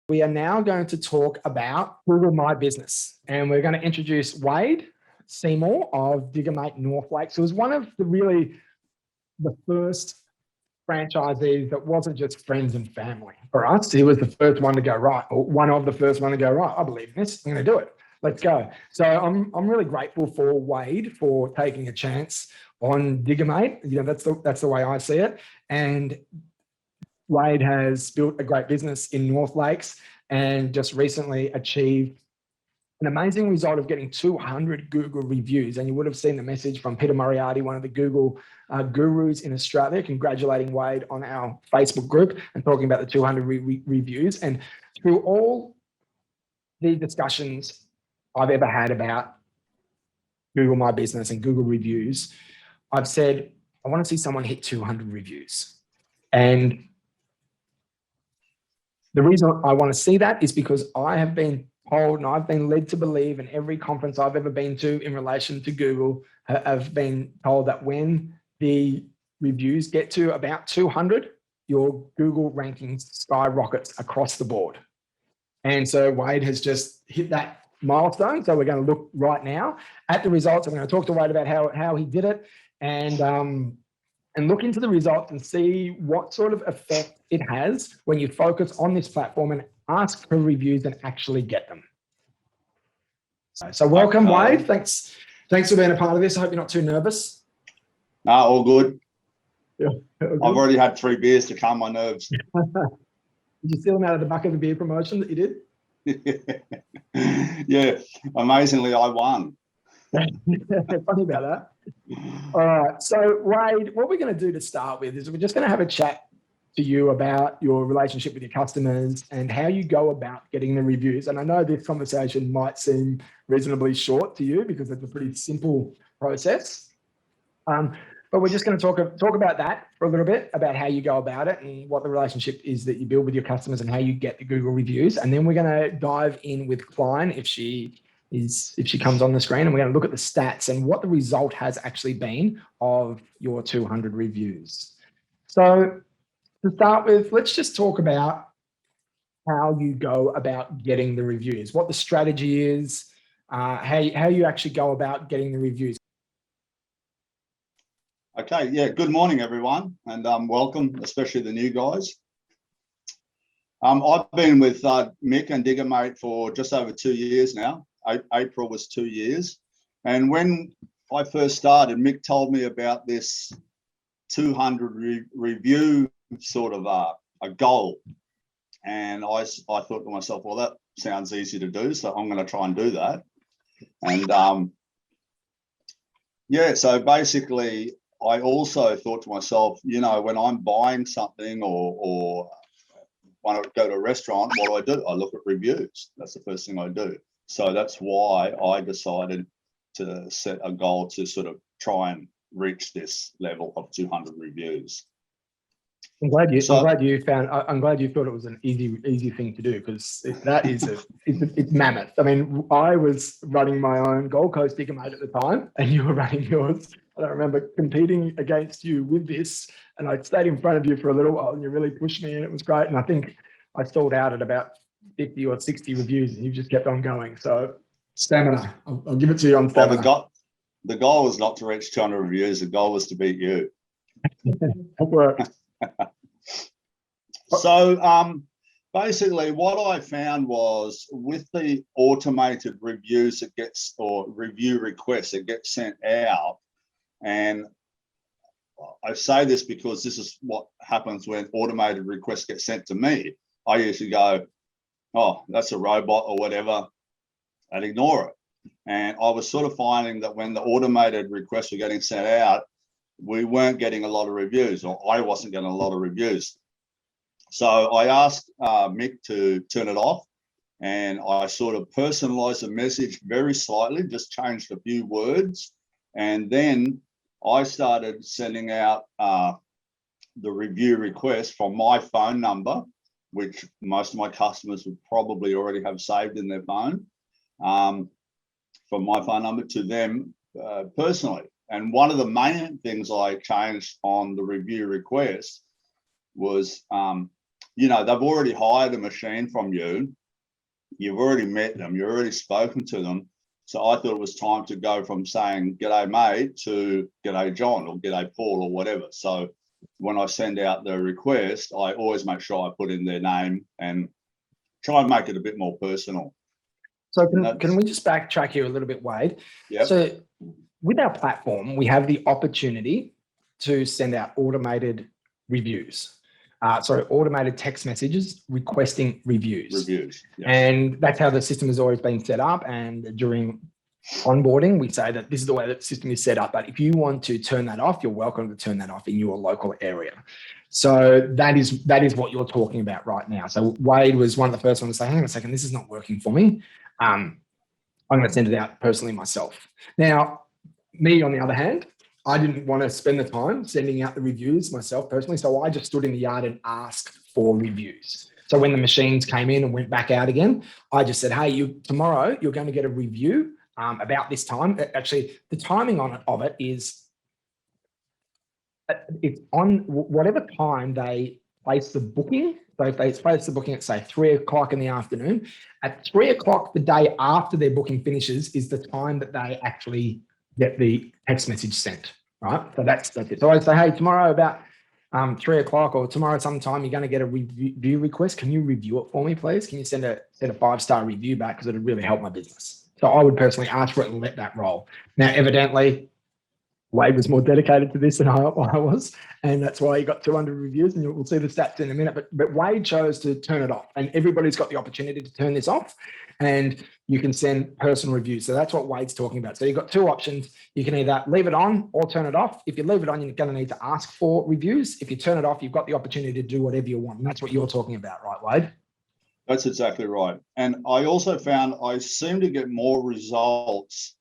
We are now going to talk about Google My Business, and we're going to introduce Wade Seymour of Diggermate North Lakes, who was one of the first franchisees that wasn't just friends and family. For us, he was the first one to go, right, or one of the first one to go, right, I believe in this, I'm going to do it. Let's go. So I'm really grateful for Wade for taking a chance on Diggermate. You know, that's the way I see it. And Wade has built a great business in North Lakes and just recently achieved an amazing result of getting 200 Google reviews. And you would have seen the message from Peter Moriarty, one of the Google gurus in Australia, congratulating Wade on our Facebook group and talking about the 200 reviews. And through all the discussions I've ever had about Google My Business and Google reviews, I've said, I want to see someone hit 200 reviews. And the reason I want to see that is because I have been told and I've been led to believe in every conference I've ever been to in relation to Google, have been told that when the reviews get to about 200, your Google rankings skyrockets across the board. And so Wade has just hit that milestone. So we're going to look right now at the results. I'm going to talk to Wade about how he did it and look into the results and see what sort of effect it has when you focus on this platform and ask for reviews and actually get them. So welcome, Wade. Thanks for being a part of this. I hope you're not too nervous. No, all good. Yeah, all good. I've already had 3 beers to calm my nerves. Did you steal them out of the bucket of the beer promotion that you did? Yeah, amazingly, I won. Funny about that. All right, so Wade, what we're going to do to start with is we're just going to have a chat to you about your relationship with your customers and how you go about getting the reviews. And I know this conversation might seem reasonably short to you because it's a pretty simple process. But we're just going to talk about that for a little bit, about how you go about it and what the relationship is that you build with your customers and how you get the Google reviews. And then we're going to dive in with Klein if she comes on the screen, and we're going to look at the stats and what the result has actually been of your 200 reviews. So to start with, let's just talk about how you go about getting the reviews, what the strategy is, how you actually go about getting the reviews. Okay, yeah, good morning, everyone, and welcome, especially the new guys. I've been with Mick and Diggermate for just over 2 years now. April was 2 years. And when I first started, Mick told me about this 200 review sort of a goal. And I thought to myself, well, that sounds easy to do, so I'm going to try and do that. And yeah, so basically, I also thought to myself, you know, when I'm buying something or want to go to a restaurant, what do? I look at reviews. That's the first thing I do. So that's why I decided to set a goal to sort of try and reach this level of 200 reviews. I'm glad you thought it was an easy thing to do, because that is it's mammoth. I mean, I was running my own Gold Coast Diggermate at the time, and you were running yours. I don't remember competing against you with this, and I stayed in front of you for a little while, and you really pushed me, and it was great. And I think I stalled out at about 50 or 60 reviews, and you just kept on going. So stamina, I'll give it to you on stamina. Well, the goal was not to reach 200 reviews. The goal was to beat you. That worked. So basically what I found was with the automated reviews or review requests that get sent out, and I say this because this is what happens when automated requests get sent to me. I usually go, oh, that's a robot or whatever, and ignore it. And I was sort of finding that when the automated requests were getting sent out, we weren't getting a lot of reviews, or I wasn't getting a lot of reviews. So I asked Mick to turn it off, and I sort of personalized the message very slightly, just changed a few words. And then I started sending out the review request from my phone number, which most of my customers would probably already have saved in their phone, from my phone number to them personally. And one of the main things I changed on the review request was you know, they've already hired a machine from you. You've already met them. You've already spoken to them. So I thought it was time to go from saying "G'day, mate" to "G'day, John" or "G'day, Paul" or whatever. So when I send out the request, I always make sure I put in their name and try and make it a bit more personal. So can we just backtrack here a little bit, Wade? Yep. So with our platform, we have the opportunity to send out automated reviews. Automated text messages requesting reviews. Yes. And that's how the system has always been set up. And during onboarding, we say that this is the way that the system is set up. But if you want to turn that off, you're welcome to turn that off in your local area. So that is what you're talking about right now. So Wade was one of the first ones to say, hang on a second, this is not working for me. I'm going to send it out personally myself. Now, me, on the other hand, I didn't want to spend the time sending out the reviews myself personally. So I just stood in the yard and asked for reviews. So when the machines came in and went back out again, I just said, hey, tomorrow you're going to get a review about this time. Actually, the timing of it is it's on whatever time they place the booking. So if they place the booking at, say, 3 o'clock in the afternoon, at 3 o'clock the day after their booking finishes is the time that they actually get the text message sent, right? So that's it. So I say, hey, tomorrow about 3 o'clock or tomorrow sometime, you're going to get a review request. Can you review it for me, please? Can you send a 5-star review back? Because it would really help my business. So I would personally ask for it and let that roll. Now, evidently, Wade was more dedicated to this than I was, and that's why he got 200 reviews, and we'll see the stats in a minute. But Wade chose to turn it off, and everybody's got the opportunity to turn this off, and you can send personal reviews. So that's what Wade's talking about. So you've got two options. You can either leave it on or turn it off. If you leave it on, you're going to need to ask for reviews. If you turn it off, you've got the opportunity to do whatever you want, and that's what you're talking about, right, Wade? That's exactly right. And I also found I seem to get more results.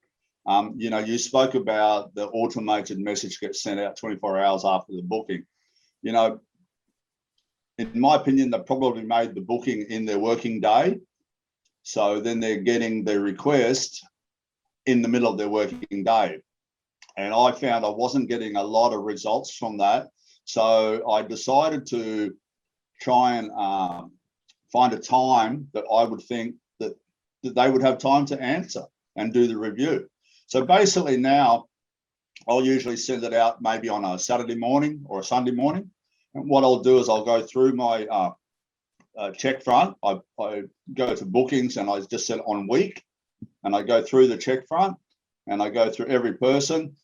You know, you spoke about the automated message gets sent out 24 hours after the booking. You know, in my opinion, they probably made the booking in their working day. So then they're getting the request in the middle of their working day. And I found I wasn't getting a lot of results from that. So I decided to try and find a time that I would think that they would have time to answer and do the review. So basically now I'll usually send it out maybe on a Saturday morning or a Sunday morning. And what I'll do is I'll go through my check front. I go to bookings and I just set it on week, and I go through the check front and I go through every person,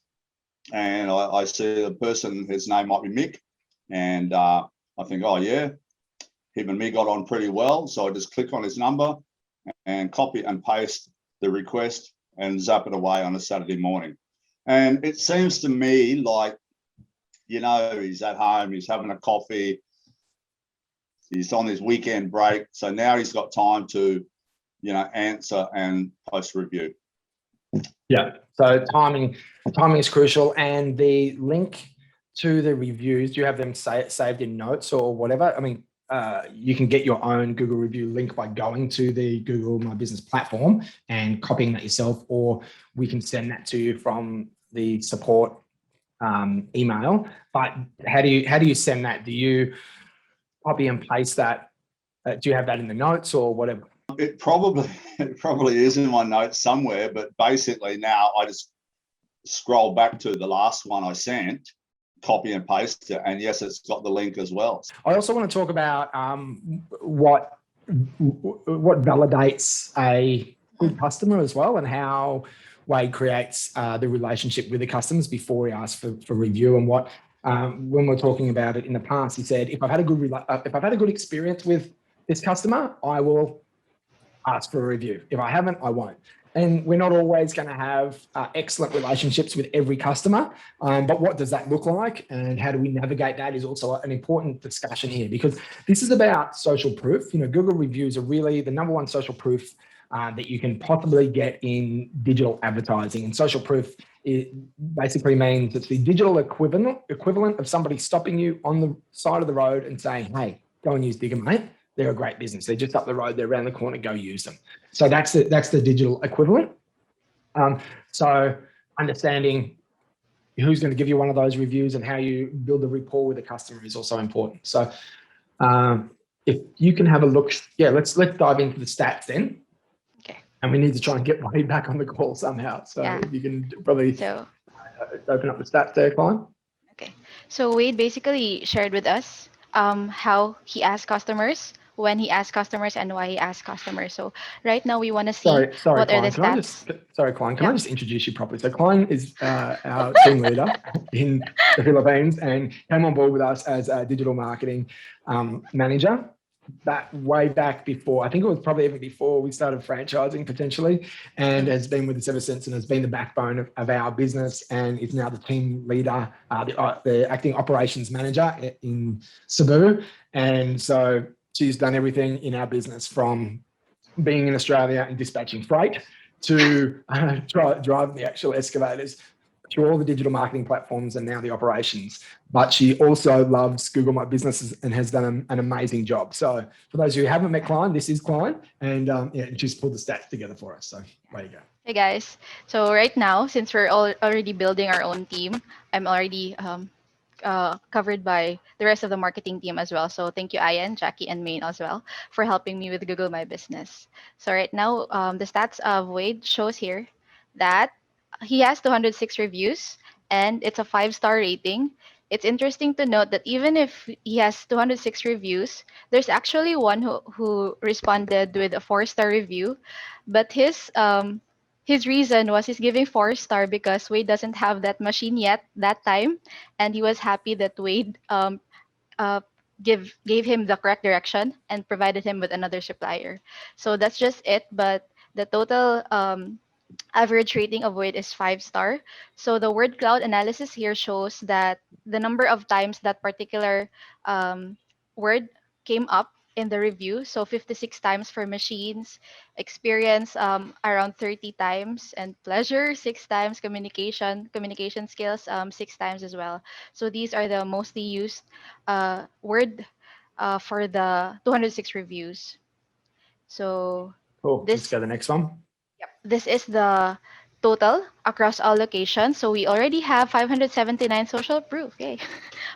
and I see the person, his name might be Mick, and I think, oh yeah, him and me got on pretty well. So I just click on his number and copy and paste the request and zap it away on a Saturday morning. And it seems to me like, you know, he's at home, he's having a coffee, he's on his weekend break. So now he's got time to, you know, answer and post review. Yeah. So timing is crucial. And the link to the reviews, do you have them saved in notes or whatever? I mean, you can get your own Google review link by going to the Google My Business platform and copying that yourself, or we can send that to you from the support email. But how do you send that? Do you copy and paste that? Do you have that in the notes or whatever? It probably is in my notes somewhere, but basically now I just scroll back to the last one I sent, copy and paste it, and yes, it's got the link as well. I also want to talk about what validates a good customer as well, and how Wade creates the relationship with the customers before he asks for review. And what when we're talking about it in the past, he said, if I've had a good experience with this customer, I will ask for a review. If I haven't, I won't. And we're not always going to have excellent relationships with every customer. But what does that look like, and how do we navigate that is also an important discussion here, because this is about social proof. You know, Google reviews are really the number one social proof that you can possibly get in digital advertising. And social proof, it basically means it's the digital equivalent of somebody stopping you on the side of the road and saying, hey, go and use Diggermate. They're a great business. They're just up the road. They're around the corner. Go use them. So that's the digital equivalent. So understanding who's going to give you one of those reviews and how you build a rapport with the customer is also important. So if if you can have a look, let's dive into the stats then. Okay. And we need to try and get Wade back on the call somehow. So if you can probably open up the stats there, Klein. Okay. So Wade basically shared with us how he asked customers, when he asked customers, and why he asked customers. So right now we want to see sorry, what Klein. are the stats. Klein, can I just introduce you properly? So Klein is our team leader in the Philippines and came on board with us as a digital marketing manager. That way back before, I think it was probably even before we started franchising potentially, and has been with us ever since, and has been the backbone of our business, and is now the team leader, the acting operations manager in Cebu. And so she's done everything in our business, from being in Australia and dispatching freight to driving the actual excavators through all the digital marketing platforms and now the operations. But she also loves Google My Business and has done an amazing job. So for those who haven't met Klein, this is Klein, and she's pulled the stats together for us. So there you go. Hey guys, so right now, since we're already building our own team, I'm already covered by the rest of the marketing team as well. So thank you, Ian, Jackie, and Maine as well for helping me with Google My Business. So right now, the stats of Wade shows here that he has 206 reviews and it's a 5-star rating. It's interesting to note that even if he has 206 reviews, there's actually one who responded with a 4-star review, but his reason was he's giving 4-star because Wade doesn't have that machine yet that time, and he was happy that Wade uh, gave him the correct direction and provided him with another supplier. So that's just it. But the total average rating of Wade is 5-star. So the word cloud analysis here shows that the number of times that particular word came up in the review. So 56 times for machines, experience around 30 times, and pleasure 6 times, communication skills 6 times as well. So these are the mostly used word for the 206 reviews. So Cool. this Let's go to the next one. this is the total across all locations. So we already have 579 social proof, yay,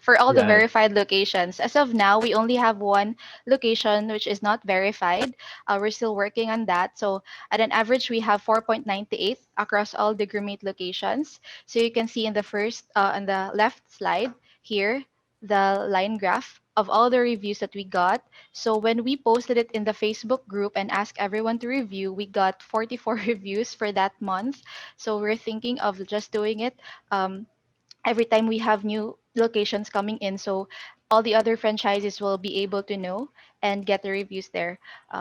for all the Yay. verified locations. As of now, we only have one location which is not verified. We're still working on that. So at an average, we have 4.98 across all Diggermate locations. So you can see in the first, on the left slide here, the line graph of all the reviews that we got. So when we posted it in the Facebook group and asked everyone to review, we got 44 reviews for that month. So we're thinking of just doing it every time we have new locations coming in. So all the other franchises will be able to know and get the reviews there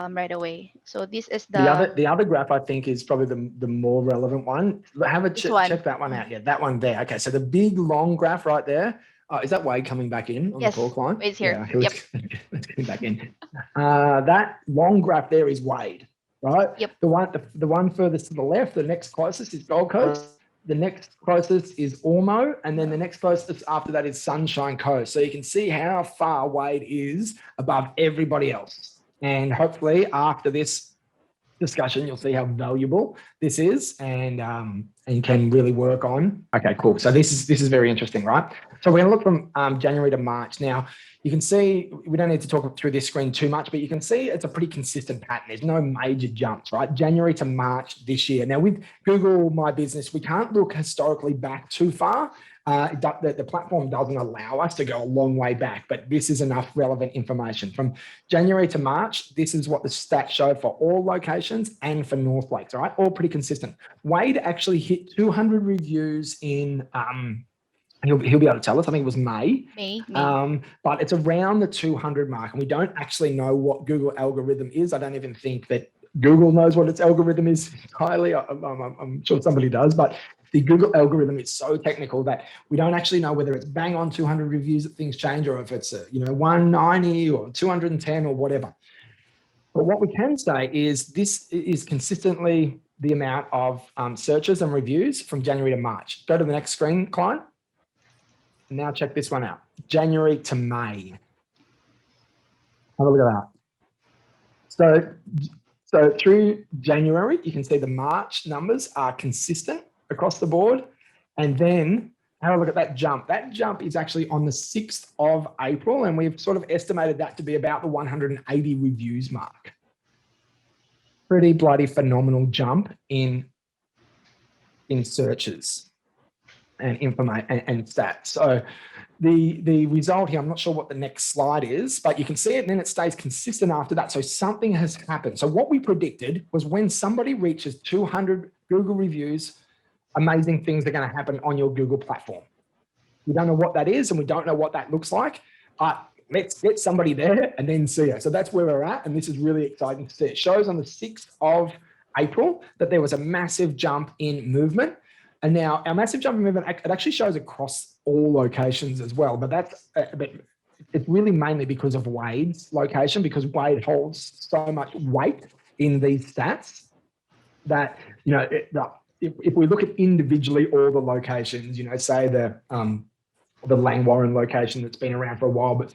right away. So this is The other graph, I think, is probably the more relevant one. Have a check that one out. Yeah, that one there. Okay, so the big long graph right there. Is that Wade coming back in on the call, Klein? Wade's here. Yeah, let's get him back in. That long graph there is Wade, right? Yep. The one furthest to the left, the next closest is Gold Coast. The next closest is Ormo, and then the next closest after that is Sunshine Coast. So you can see how far Wade is above everybody else. And hopefully after this discussion, you'll see how valuable this is and can really work on. Okay, cool. So this is very interesting, right? So we're going to look from January to March. Now, you can see, we don't need to talk through this screen too much, but you can see it's a pretty consistent pattern. There's no major jumps, right? January to March this year. Now, with Google My Business, we can't look historically back too far. The platform doesn't allow us to go a long way back, but this is enough relevant information. From January to March, this is what the stats show for all locations and for North Lakes, all right? All pretty consistent. Wade actually hit 200 reviews in, he'll be able to tell us, I think it was May. But it's around the 200 mark, and we don't actually know what Google algorithm is. I don't even think that Google knows what its algorithm is entirely. I'm sure somebody does, but the Google algorithm is so technical that we don't actually know whether it's bang on 200 reviews that things change, or if it's 190 or 210 or whatever. But what we can say is this is consistently the amount of searches and reviews from January to March. Go to the next screen, Klein. Now check this one out. January to May. Have a look at that. So through January, you can see the March numbers are consistent across the board. And then have a look at that jump. That jump is actually on the 6th of April, and we've sort of estimated that to be about the 180 reviews mark. Pretty bloody phenomenal jump in searches and information and stats. So the result here, I'm not sure what the next slide is, but you can see it and then it stays consistent after that. So something has happened. So what we predicted was when somebody reaches 200 Google reviews, amazing things are going to happen on your Google platform. We don't know what that is and we don't know what that looks like, but let's get somebody there and then see it. So that's where we're at. And this is really exciting to see. It shows on the 6th of April that there was a massive jump in movement. And now our massive jump in movement, it actually shows across all locations as well. But it's really mainly because of Wade's location, because Wade holds so much weight in these stats that, if we look at individually all the locations, say the Langwarrin location that's been around for a while, but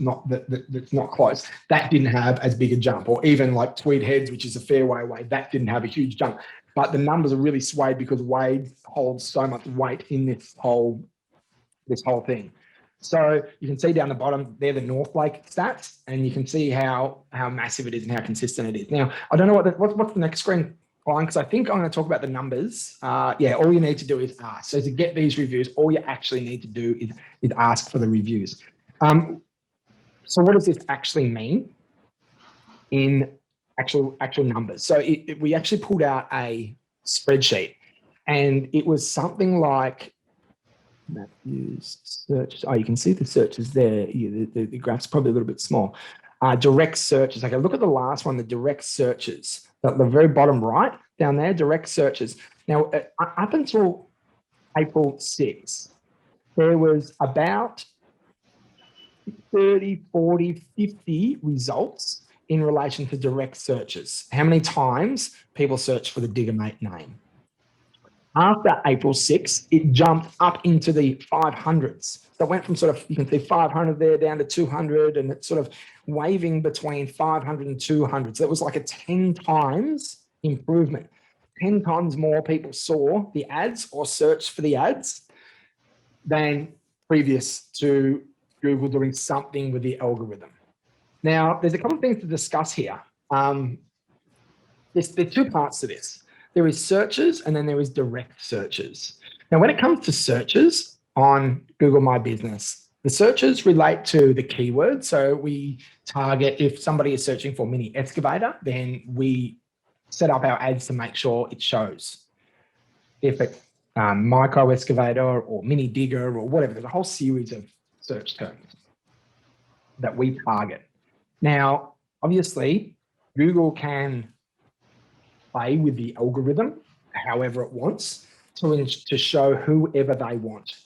that's not close, that didn't have as big a jump. Or even like Tweed Heads, which is a fair way away, that didn't have a huge jump. But the numbers are really swayed because Wade holds so much weight in this whole thing. So you can see down the bottom, they're the North Lake stats, and you can see how massive it is and how consistent it is. Now, I don't know what's the next screen, because I think I'm going to talk about the numbers. All you need to do is ask. So to get these reviews, all you actually need to do is ask for the reviews. So what does this actually mean in actual numbers? So we actually pulled out a spreadsheet, and it was something like Matthew's search. Oh, you can see the searches there. The graph's probably a little bit small. Direct searches. Okay, look at the last one, the direct searches. At the very bottom right down there, direct searches. Now, up until April 6th, there was about 30, 40, 50 results in relation to direct searches. How many times people search for the Diggermate name? After April 6th, it jumped up into the 500s. So it went from sort of, you can see 500 there down to 200, and it's sort of waving between 500 and 200. So it was like a 10 times improvement. 10 times more people saw the ads or searched for the ads than previous to Google doing something with the algorithm. Now, there's a couple of things to discuss here. There are two parts to this. There is searches and then there is direct searches. Now, when it comes to searches on Google My Business, the searches relate to the keyword. So we target, if somebody is searching for mini excavator, then we set up our ads to make sure it shows. If it's micro excavator or mini digger or whatever, there's a whole series of search terms that we target. Now, obviously, Google can play with the algorithm however it wants to show whoever they want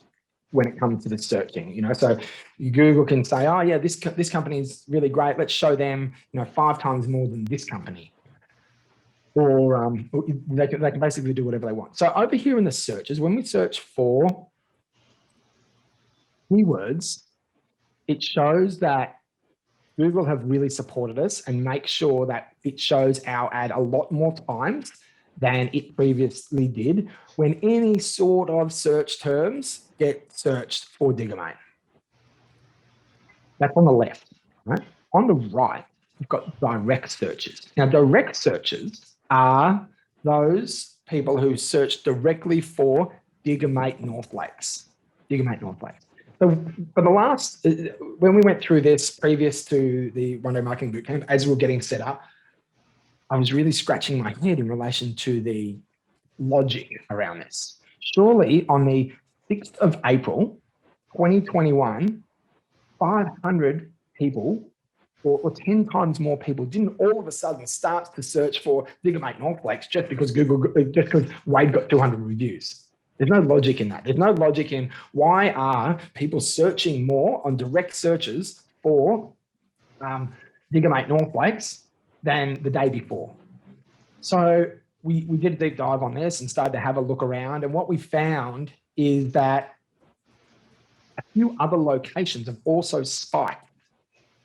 when it comes to the searching. So Google can say, oh yeah, this company is really great, let's show them 5 times more than this company. Or they can basically do whatever they want. So over here in the searches, when we search for keywords, it shows that Google have really supported us and make sure that it shows our ad a lot more times than it previously did when any sort of search terms get searched for Diggermate. That's on the left, right? On the right, we've got direct searches. Now, direct searches are those people who search directly for Diggermate North Lakes. Diggermate North Lakes. So for the last, when we went through this previous to the One Day Marketing Bootcamp, as we were getting set up, I was really scratching my head in relation to the logic around this. Surely on the 6th of April, 2021, 500 people or 10 times more people didn't all of a sudden start to search for Diggermate North Lakes just because Wade got 200 reviews. There's no logic in that. There's no logic in why are people searching more on direct searches for Diggermate North Lakes than the day before. So we did a deep dive on this and started to have a look around. And what we found is that a few other locations have also spiked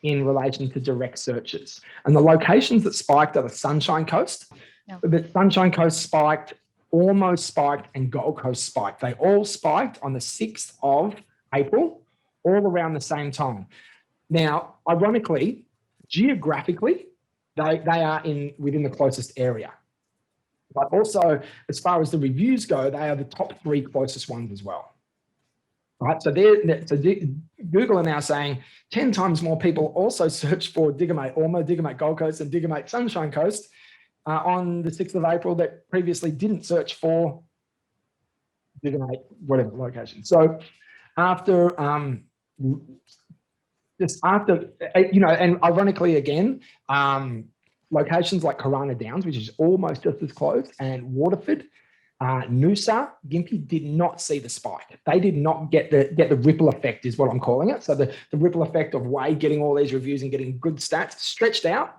in relation to direct searches. And the locations that spiked are the Sunshine Coast. No. The Sunshine Coast spiked almost spiked, and Gold Coast spiked. They all spiked on the 6th of April, all around the same time. Now, ironically, geographically, they are within the closest area. But also, as far as the reviews go, they are the top 3 closest ones as well. Right, so Google are now saying 10 times more people also search for Diggermate Ormo, Diggermate Gold Coast, and Diggermate Sunshine Coast on the 6th of April that previously didn't search for Diggermate whatever location. So after and ironically again, locations like Corona Downs, which is almost just as close, and Waterford, Noosa, Gympie did not see the spike. They did not get the ripple effect, is what I'm calling it. So the ripple effect of Wade getting all these reviews and getting good stats stretched out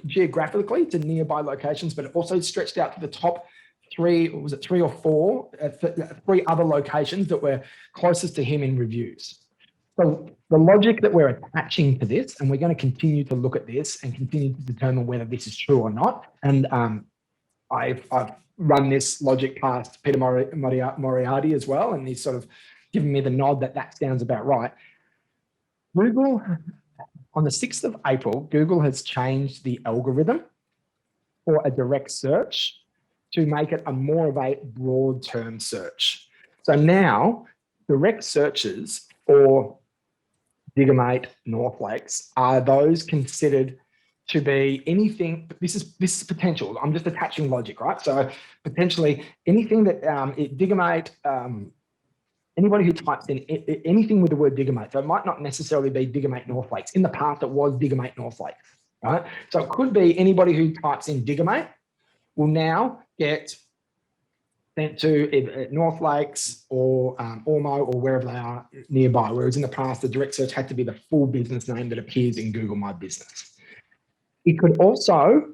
geographically to nearby locations, but it also stretched out to the top 3, or was it 3 or 4, 3 other locations that were closest to him in reviews. So the logic that we're attaching to this, and we're going to continue to look at this and continue to determine whether this is true or not. And I've run this logic past Peter Moriarty as well, and he's sort of given me the nod that sounds about right. Google, on the 6th of April, Google has changed the algorithm for a direct search to make it a more of a broad term search. So now direct searches for Diggermate North Lakes are those considered to be anything. This is potential. I'm just attaching logic, right? So potentially anything that Diggermate, anybody who types in anything with the word Diggermate, so it might not necessarily be Diggermate North Lakes. In the past, it was Diggermate North Lakes, right? So it could be anybody who types in Diggermate will now get sent to North Lakes or Ormo or wherever they are nearby, whereas in the past, the direct search had to be the full business name that appears in Google My Business. It could also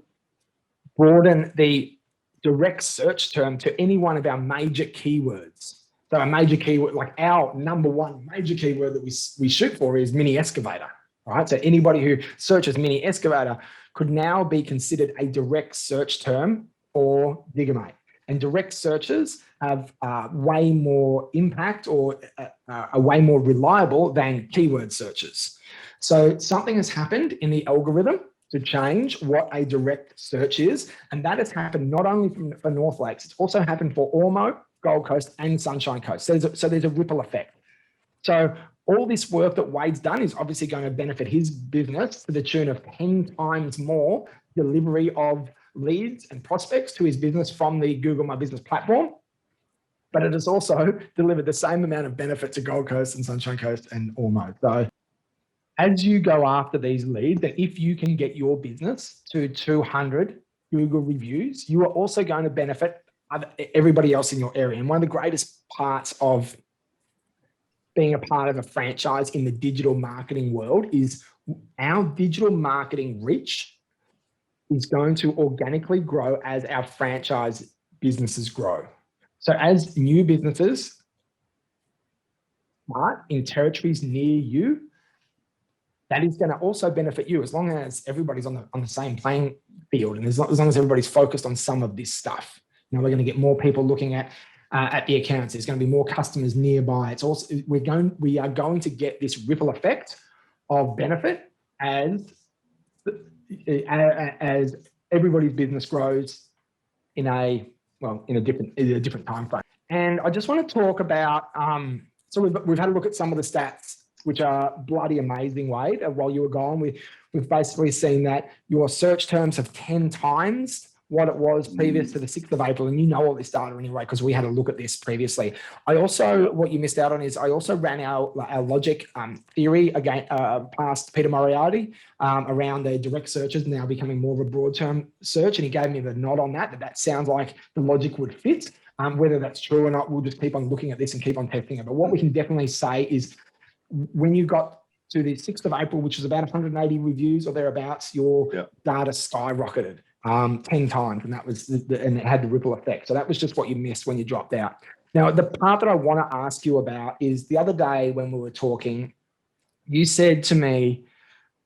broaden the direct search term to any one of our major keywords. So a major keyword, like our number 1 major keyword that we shoot for is Mini Excavator, right? So anybody who searches Mini Excavator could now be considered a direct search term for Diggermate. And direct searches have way more impact or are way more reliable than keyword searches. So something has happened in the algorithm to change what a direct search is. And that has happened not only for North Lakes, it's also happened for Ormo, Gold Coast, and Sunshine Coast. So there's a ripple effect. So all this work that Wade's done is obviously going to benefit his business to the tune of 10 times more delivery of leads and prospects to his business from the Google My Business platform. But it has also delivered the same amount of benefit to Gold Coast and Sunshine Coast and Ormo. So as you go after these leads, that if you can get your business to 200 Google reviews, you are also going to benefit everybody else in your area. And one of the greatest parts of being a part of a franchise in the digital marketing world is our digital marketing reach is going to organically grow as our franchise businesses grow. So as new businesses start in territories near you, that is going to also benefit you as long as everybody's on the same playing field and as long as everybody's focused on some of this stuff. You know, we're going to get more people looking at the accounts. There's going to be more customers nearby. It's also we are going to get this ripple effect of benefit as everybody's business grows in a different time frame. And I just want to talk about so we've had a look at some of the stats, which are bloody amazing, Wade. While you were gone, we've basically seen that your search terms have 10 times what it was previous to the 6th of April. And you know all this data anyway, because we had a look at this previously. What you missed out on is I also ran our logic theory again past Peter Moriarty around the direct searches now becoming more of a broad term search. And he gave me the nod on that sounds like the logic would fit. Whether that's true or not, we'll just keep on looking at this and keep on testing it. But what we can definitely say is when you got to the 6th of April, which was about 180 reviews or thereabouts, your data skyrocketed 10 times, and that was and it had the ripple effect. So that was just what you missed when you dropped out. Now, the part that I want to ask you about is the other day when we were talking, you said to me,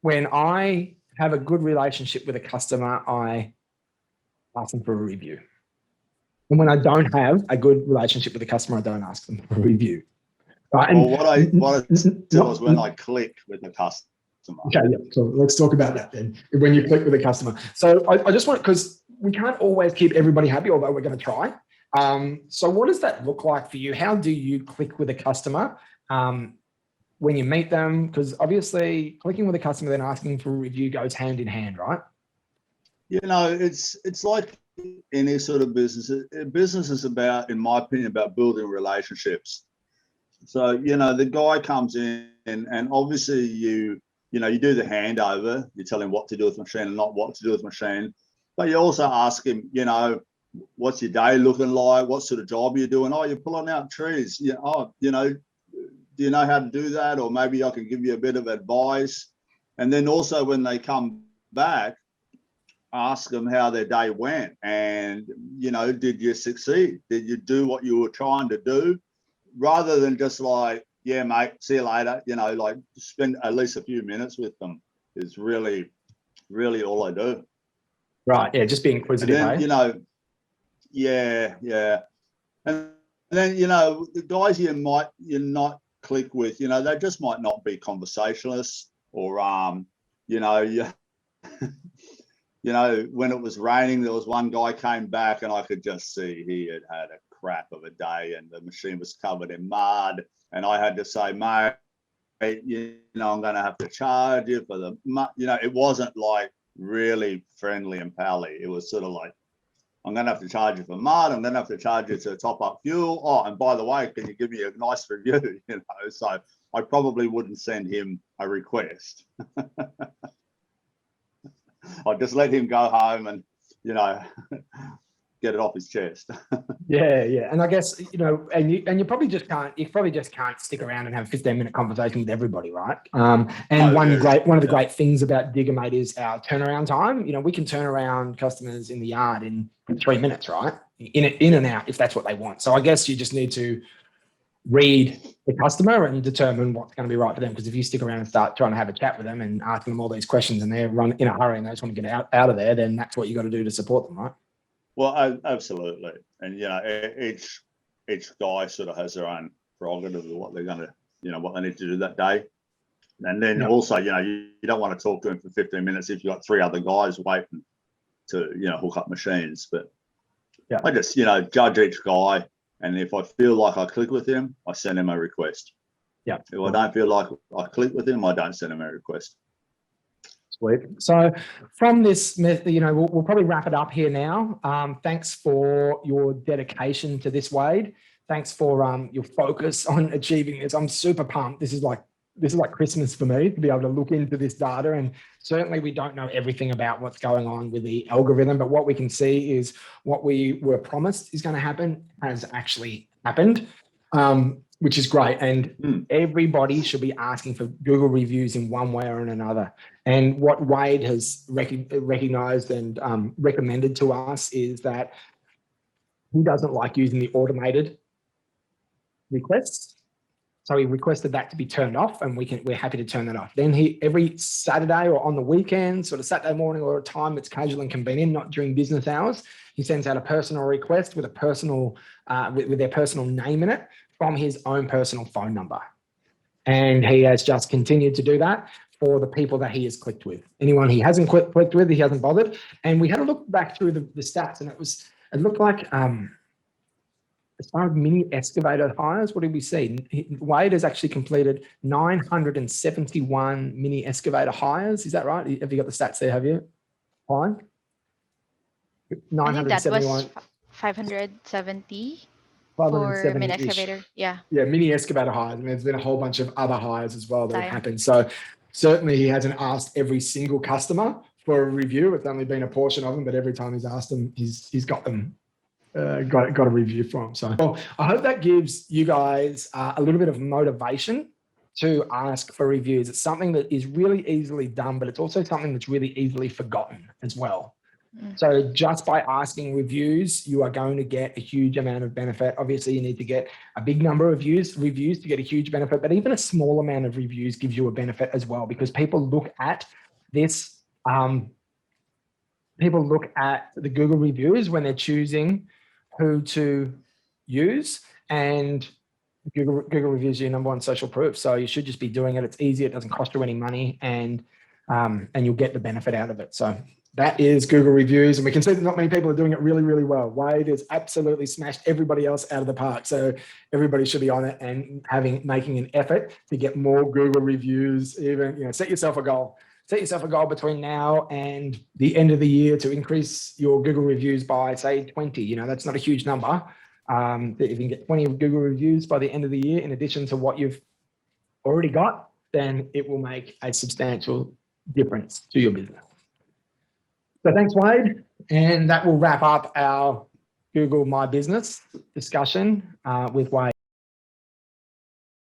when I have a good relationship with a customer, I ask them for a review. And when I don't have a good relationship with the customer, I don't ask them for a review. Right. Well, what I said was when I click with the customer. Okay, yeah. So let's talk about that then. When you click with a customer. So I just want, because we can't always keep everybody happy, although we're going to try. So what does that look like for you? How do you click with a customer when you meet them? Because obviously clicking with a customer then asking for a review goes hand in hand, right? You know, it's like any sort of business. Business is about, in my opinion, about building relationships. So, you know, the guy comes in and obviously you do the handover. You tell him what to do with the machine and not what to do with the machine. But you also ask him, you know, what's your day looking like? What sort of job are you doing? Oh, you're pulling out trees. Yeah. Oh, you know, do you know how to do that? Or maybe I can give you a bit of advice. And then also when they come back, ask them how their day went. And, you know, did you succeed? Did you do what you were trying to do? Rather than just like, yeah, mate, see you later. You know, like spend at least a few minutes with them is really, really all I do. Right. Yeah. Just be inquisitive. And then, you know, yeah. And then, you know, the guys you not click with, you know, they just might not be conversationalists or, you know, you know, when it was raining, there was one guy came back and I could just see he had a crap of a day and the machine was covered in mud. And I had to say, mate, you know, I'm going to have to charge you for the mud. You know, it wasn't like really friendly and pally. It was sort of like, I'm going to have to charge you for mud. I'm going to have to charge you to top up fuel. Oh, and by the way, can you give me a nice review? You know, so I probably wouldn't send him a request. I'd just let him go home and, you know, get it off his chest. Yeah. And I guess, you know, and you probably just can't stick around and have a 15-minute conversation with everybody, right? And one of the great things about Diggermate is our turnaround time. You know, we can turn around customers in the yard in 3 minutes, right? In and out, if that's what they want. So I guess you just need to read the customer and determine what's going to be right for them. Because if you stick around and start trying to have a chat with them and asking them all these questions and they're run in a hurry and they just want to get out of there, then that's what you got to do to support them, right? Well, absolutely. And, you know, each guy sort of has their own prerogative of what they're going to, you know, what they need to do that day. And then also, you know, you don't want to talk to them for 15 minutes if you've got 3 other guys waiting to, you know, hook up machines. But I just, you know, judge each guy. And if I feel like I click with him, I send him a request. Yeah. If I don't feel like I click with him, I don't send him a request. Sweet. So from this, you know, we'll probably wrap it up here now. Thanks for your dedication to this, Wade. Thanks for your focus on achieving this. I'm super pumped. This is like Christmas for me to be able to look into this data. And certainly we don't know everything about what's going on with the algorithm, but what we can see is what we were promised is going to happen has actually happened, which is great. And everybody should be asking for Google reviews in one way or another. And what Wade has recognized and recommended to us is that he doesn't like using the automated requests. So he requested that to be turned off, and we're happy to turn that off. Then every Saturday or on the weekend, sort of Saturday morning or a time that's casual and convenient, not during business hours, he sends out a personal request with a personal with their personal name in it from his own personal phone number. And he has just continued to do that for the people that he has clicked with. Anyone he hasn't clicked with, he hasn't bothered. And we had a look back through the stats, and it looked like as far as mini excavator hires, what did we see? Wade has actually completed 971 mini excavator hires. Is that right? Have you got the stats there? Have you? Fine. I think that was 570 for mini excavator. Yeah, mini excavator hires. And there's been a whole bunch of other hires as well that have happened. So certainly he hasn't asked every single customer for a review. It's only been a portion of them, but every time he's asked them, he's got them. Got a review from. So I hope that gives you guys a little bit of motivation to ask for reviews. It's something that is really easily done, but it's also something that's really easily forgotten as well. So just by asking reviews, you are going to get a huge amount of benefit. Obviously, you need to get a big number of reviews to get a huge benefit, but even a small amount of reviews gives you a benefit as well, because people look at this. People look at the Google reviews when they're choosing who to use, and Google reviews are your number one social proof. So you should just be doing it. It's easy. It doesn't cost you any money, and you'll get the benefit out of it. So that is Google reviews. And we can see that not many people are doing it really, really well. Wade has absolutely smashed everybody else out of the park. So everybody should be on it and making an effort to get more Google reviews. Even, set yourself a goal. Set yourself a goal between now and the end of the year to increase your Google reviews by, say, 20. That's not a huge number. If you can get 20 Google reviews by the end of the year, in addition to what you've already got, then it will make a substantial difference to your business. So thanks, Wade. And that will wrap up our Google My Business discussion with Wade.